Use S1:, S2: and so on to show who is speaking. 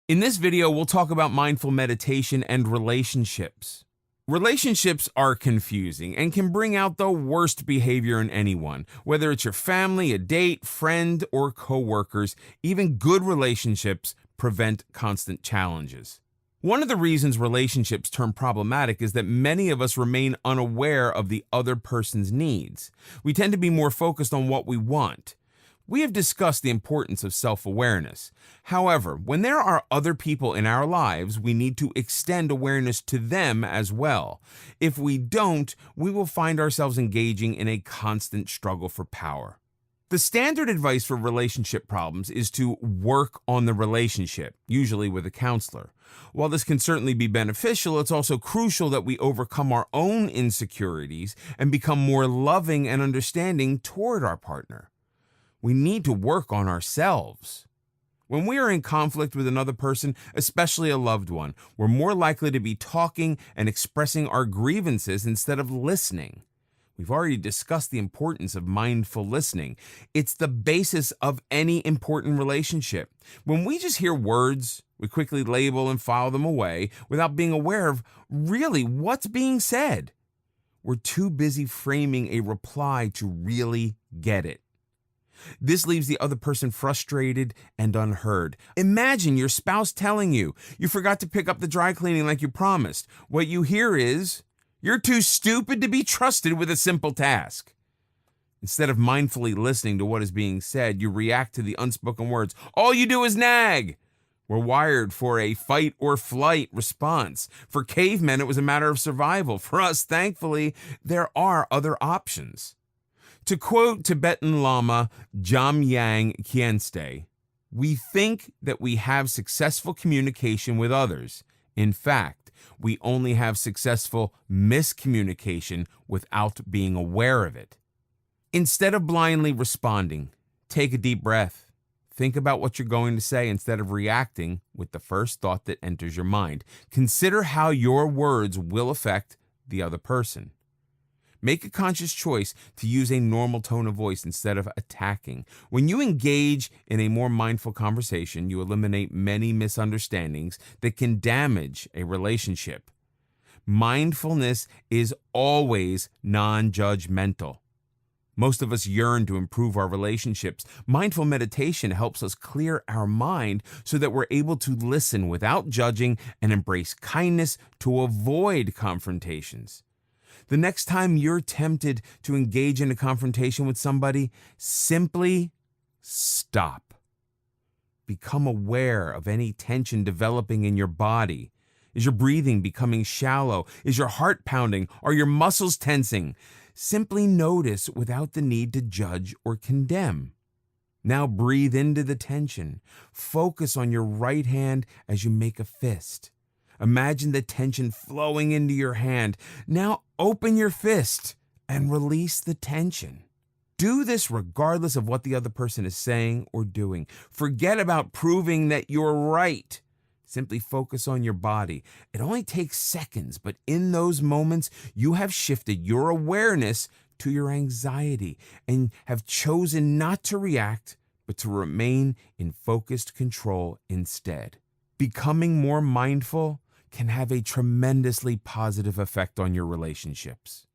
S1: In this video, we'll talk about mindful meditation and relationships. Relationships are confusing and can bring out the worst behavior in anyone, whether it's your family, a date, friend, or coworkers. Even good relationships prevent constant challenges. One of the reasons relationships turn problematic is that many of us remain unaware of the other person's needs. We tend to be more focused on what we want. We have discussed the importance of self-awareness. However, when there are other people in our lives, we need to extend awareness to them as well. If we don't, we will find ourselves engaging in a constant struggle for power. The standard advice for relationship problems is to work on the relationship, usually with a counselor. While this can certainly be beneficial, it's also crucial that we overcome our own insecurities and become more loving and understanding toward our partner. We need to work on ourselves. When we are in conflict with another person, especially a loved one, we're more likely to be talking and expressing our grievances instead of listening. We've already discussed the importance of mindful listening. It's the basis of any important relationship. When we just hear words, we quickly label and file them away without being aware of really what's being said. We're too busy framing a reply to really get it. This leaves the other person frustrated and unheard. Imagine your spouse telling you forgot to pick up the dry cleaning like you promised. What you hear is, "You're too stupid to be trusted with a simple task." Instead of mindfully listening to what is being said, you react to the unspoken words. All you do is nag. We're wired for a fight or flight response. For cavemen, it was a matter of survival. For us, thankfully, there are other options. To quote Tibetan Lama Jamyang Khyentse, we think that we have successful communication with others. In fact, we only have successful miscommunication without being aware of it. Instead of blindly responding, take a deep breath. Think about what you're going to say instead of reacting with the first thought that enters your mind. Consider how your words will affect the other person. Make a conscious choice to use a normal tone of voice instead of attacking. When you engage in a more mindful conversation, you eliminate many misunderstandings that can damage a relationship. Mindfulness is always non-judgmental. Most of us yearn to improve our relationships. Mindful meditation helps us clear our mind so that we're able to listen without judging and embrace kindness to avoid confrontations. The next time you're tempted to engage in a confrontation with somebody, simply stop. Become aware of any tension developing in your body. Is your breathing becoming shallow? Is your heart pounding? Are your muscles tensing? Simply notice without the need to judge or condemn. Now breathe into the tension. Focus on your right hand as you make a fist. Imagine the tension flowing into your hand. Now open your fist and release the tension. Do this regardless of what the other person is saying or doing. Forget about proving that you're right. Simply focus on your body. It only takes seconds, but in those moments, you have shifted your awareness to your anxiety and have chosen not to react, but to remain in focused control instead. Becoming more mindful can have a tremendously positive effect on your relationships.